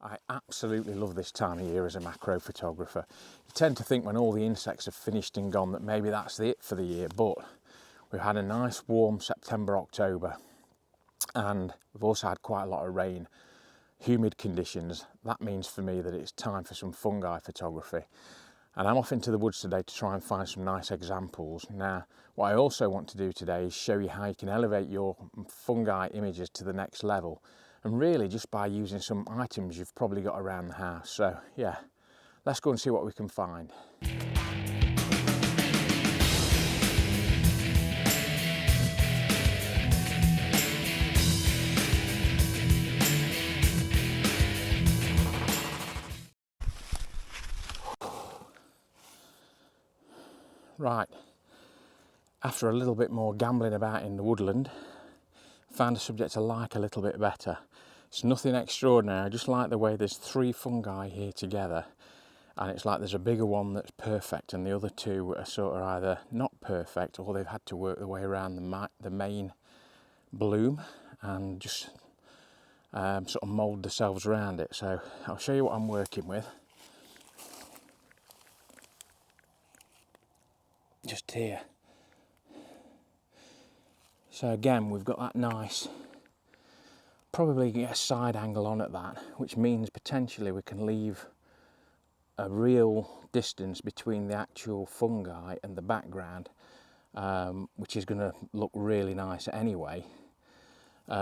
I absolutely love this time of year as a macro photographer. You tend to think when all the insects have finished and gone that maybe that's it for the year, but we've had a nice warm September, October, and we've also had quite a lot of rain, humid conditions. That means for me that it's time for some fungi photography. And I'm off into the woods today to try and find some nice examples. Now, what I also want to do today is show you how you can elevate your fungi images to the next level, and really just by using some items you've probably got around the house. So yeah, let's go and see what we can find. Right, after a little bit more gambling about in the woodland, found a subject I like a little bit better. It's nothing extraordinary, I just like the way there's 3 fungi here together, and it's like there's a bigger one that's perfect and the other 2 are sort of either not perfect or they've had to work their way around the main bloom and just sort of mould themselves around it. So I'll show you what I'm working with. Just here. So again, we've got that nice, probably get a side angle on at that, which means potentially we can leave a real distance between the actual fungi and the background, which is going to look really nice anyway.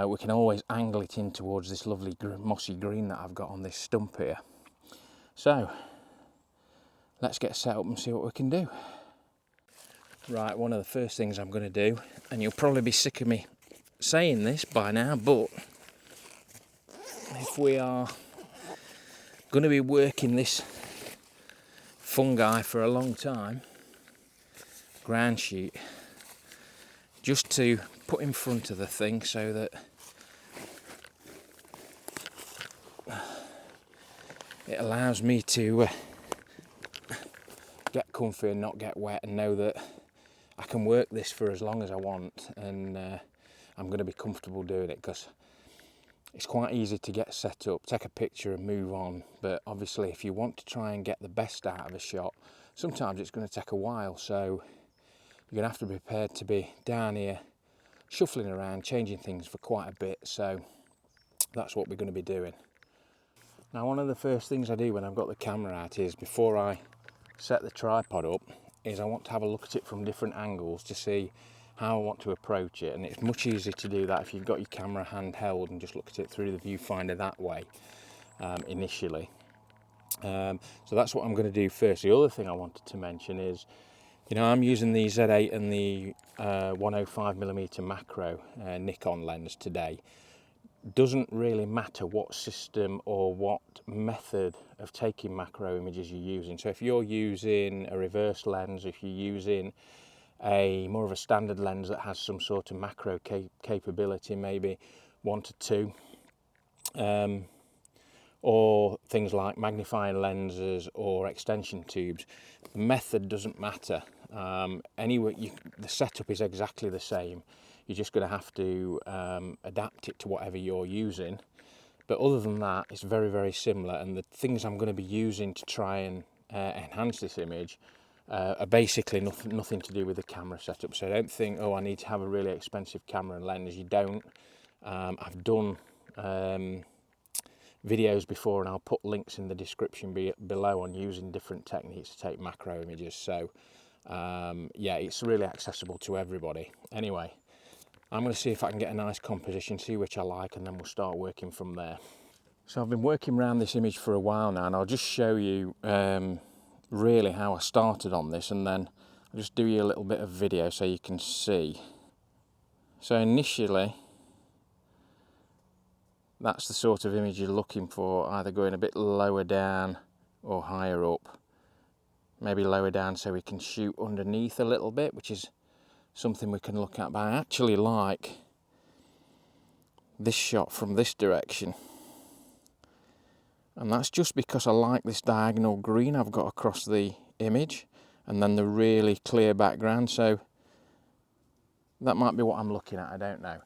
We can always angle it in towards this lovely mossy green that I've got on this stump here. So let's get set up and see what we can do. Right, one of the first things I'm going to do, and you'll probably be sick of me saying this by now, but if we are going to be working this fungi for a long time, ground sheet, just to put in front of the thing so that it allows me to get comfy and not get wet and know that I can work this for as long as I want, and I'm going to be comfortable doing it, because it's quite easy to get set up, take a picture and move on, but obviously if you want to try and get the best out of a shot, sometimes it's going to take a while, so you're going to have to be prepared to be down here shuffling around, changing things for quite a bit. So that's what we're going to be doing. Now, one of the first things I do when I've got the camera out is, before I set the tripod up, is I want to have a look at it from different angles to see how I want to approach it, and it's much easier to do that if you've got your camera handheld and just look at it through the viewfinder that way initially. So that's what I'm going to do first. The other thing I wanted to mention is, you know, I'm using the Z8 and the 105mm macro Nikon lens today. Doesn't really matter what system or what method of taking macro images you're using. So if you're using a reverse lens, if you're using a more of a standard lens that has some sort of macro capability, maybe 1 to 2, or things like magnifying lenses or extension tubes, the method doesn't matter. Anyway, the setup is exactly the same. You're just going to have to adapt it to whatever you're using. But other than that, it's very, very similar. And the things I'm going to be using to try and enhance this image are basically nothing to do with the camera setup. So I don't think, oh, I need to have a really expensive camera and lens. You don't. I've done videos before, and I'll put links in the description below on using different techniques to take macro images. So yeah, it's really accessible to everybody. Anyway, I'm going to see if I can get a nice composition, see which I like, and then we'll start working from there. So I've been working around this image for a while now, and I'll just show you really how I started on this, and then I'll just do you a little bit of video so you can see. So initially, that's the sort of image you're looking for, either going a bit lower down or higher up. Maybe lower down so we can shoot underneath a little bit, which is something we can look at. But I actually like this shot from this direction, and that's just because I like this diagonal green I've got across the image, and then the really clear background. So that might be what I'm looking at, I don't know.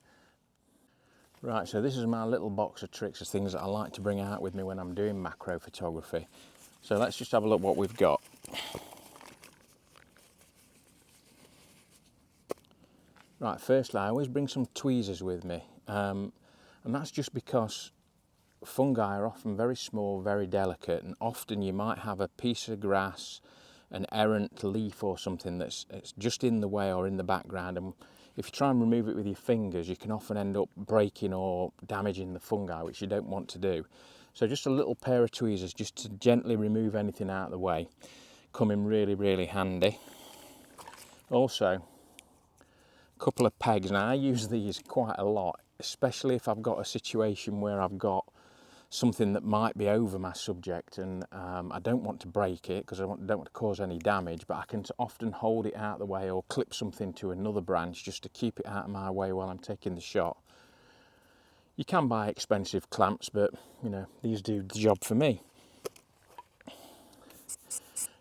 Right, so this is my little box of tricks of things that I like to bring out with me when I'm doing macro photography. So let's just have a look what we've got. Right, firstly, I always bring some tweezers with me, and that's just because fungi are often very small, very delicate, and often you might have a piece of grass, an errant leaf or something that's just in the way or in the background, and if you try and remove it with your fingers, you can often end up breaking or damaging the fungi, which you don't want to do. So just a little pair of tweezers just to gently remove anything out of the way come in really, really handy. Also, a couple of pegs. Now I use these quite a lot, especially if I've got a situation where I've got something that might be over my subject and I don't want to break it because I don't want to cause any damage, but I can often hold it out of the way or clip something to another branch just to keep it out of my way while I'm taking the shot. You can buy expensive clamps, but you know, these do the job for me.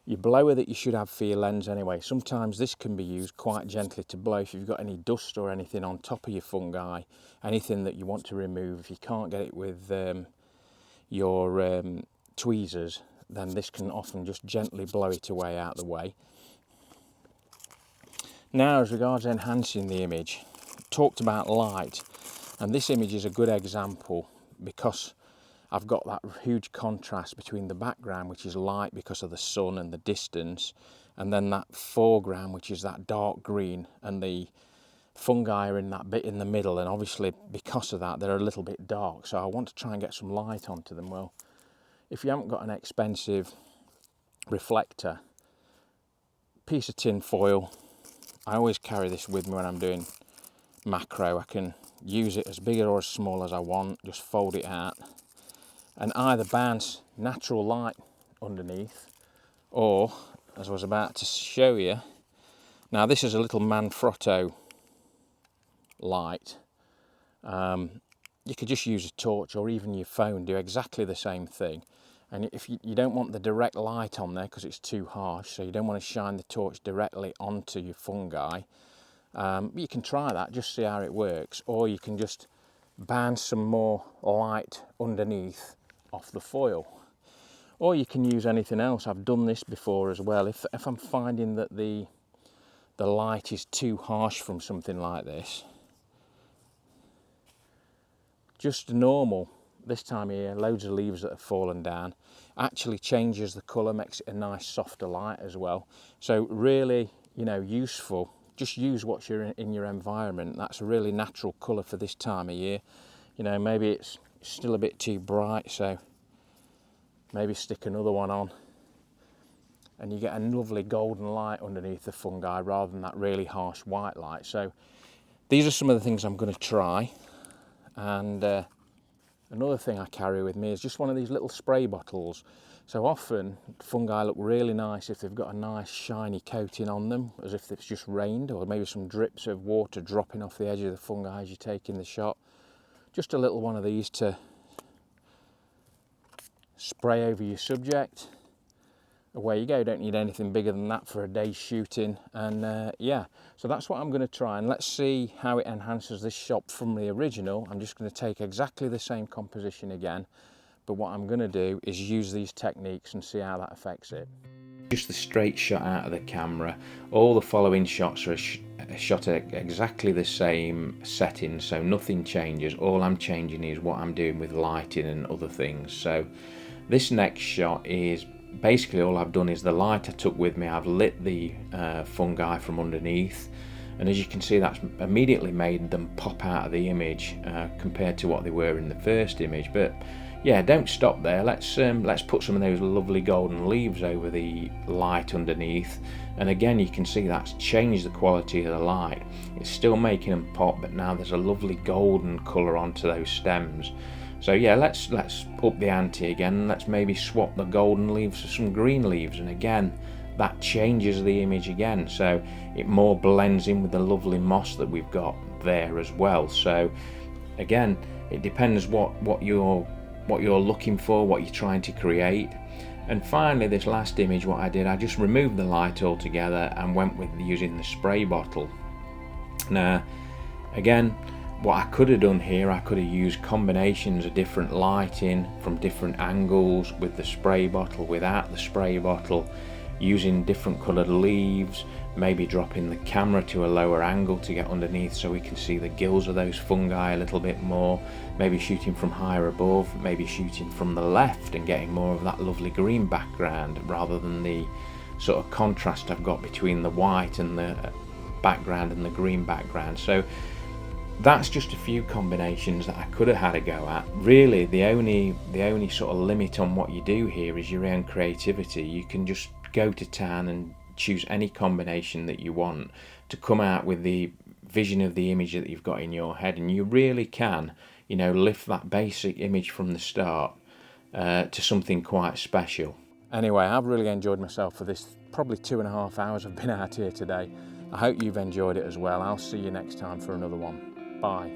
Your blower that you should have for your lens anyway, sometimes this can be used quite gently to blow if you've got any dust or anything on top of your fungi, anything that you want to remove. If you can't get it with your tweezers, then this can often just gently blow it away out the way. Now, as regards enhancing the image, talked about light, and this image is a good example because I've got that huge contrast between the background, which is light because of the sun and the distance, and then that foreground, which is that dark green, and the fungi are in that bit in the middle, and obviously because of that they're a little bit dark, so I want to try and get some light onto them. Well, if you haven't got an expensive reflector, piece of tin foil, I always carry this with me when I'm doing macro. I can use it as big or as small as I want, just fold it out and either bounce natural light underneath, or, as I was about to show you, now this is a little Manfrotto light. You could just use a torch or even your phone, do exactly the same thing. And if you don't want the direct light on there because it's too harsh, so you don't want to shine the torch directly onto your fungi, you can try that, just see how it works, or you can just bounce some more light underneath off the foil, or you can use anything else. I've done this before as well. If I'm finding that the light is too harsh from something like this, just normal, this time of year, loads of leaves that have fallen down, actually changes the colour, makes it a nice softer light as well. So really, you know, useful. Just use what's in your environment. That's a really natural colour for this time of year. You know, maybe it's still a bit too bright, so maybe stick another one on and you get a lovely golden light underneath the fungi rather than that really harsh white light. So these are some of the things I'm going to try. And another thing I carry with me is just one of these little spray bottles. So often fungi look really nice if they've got a nice shiny coating on them, as if it's just rained, or maybe some drips of water dropping off the edge of the fungi as you're taking the shot. Just a little one of these to spray over your subject. Away you go, don't need anything bigger than that for a day's shooting. And yeah, so that's what I'm going to try, and let's see how it enhances this shot from the original. I'm just going to take exactly the same composition again, but what I'm going to do is use these techniques and see how that affects it. Just the straight shot out of the camera. All the following shots are shot at exactly the same setting, so nothing changes. All I'm changing is what I'm doing with lighting and other things. So this next shot is basically all I've done is the light I took with me, I've lit the fungi from underneath, and as you can see, that's immediately made them pop out of the image compared to what they were in the first image. But yeah, don't stop there. Let's put some of those lovely golden leaves over the light underneath, and again you can see that's changed the quality of the light. It's still making them pop, but now there's a lovely golden colour onto those stems. So yeah, let's up the ante again. Let's maybe swap the golden leaves for some green leaves, and again that changes the image again, so it more blends in with the lovely moss that we've got there as well. So again, it depends what you're looking for, what you're trying to create. And finally, this last image, what I did, I just removed the light altogether and went with using the spray bottle. Now again, what I could have done here, I could have used combinations of different lighting from different angles, with the spray bottle, without the spray bottle, using different coloured leaves, maybe dropping the camera to a lower angle to get underneath so we can see the gills of those fungi a little bit more, maybe shooting from higher above, maybe shooting from the left and getting more of that lovely green background rather than the sort of contrast I've got between the white and the background and the green background. So that's just a few combinations that I could have had a go at. Really, the only sort of limit on what you do here is your own creativity. You can just go to town and choose any combination that you want to come out with the vision of the image that you've got in your head, and you really can, you know, lift that basic image from the start to something quite special. Anyway, I've really enjoyed myself for this probably 2.5 hours I've been out here today. I hope you've enjoyed it as well. I'll see you next time for another one. Bye.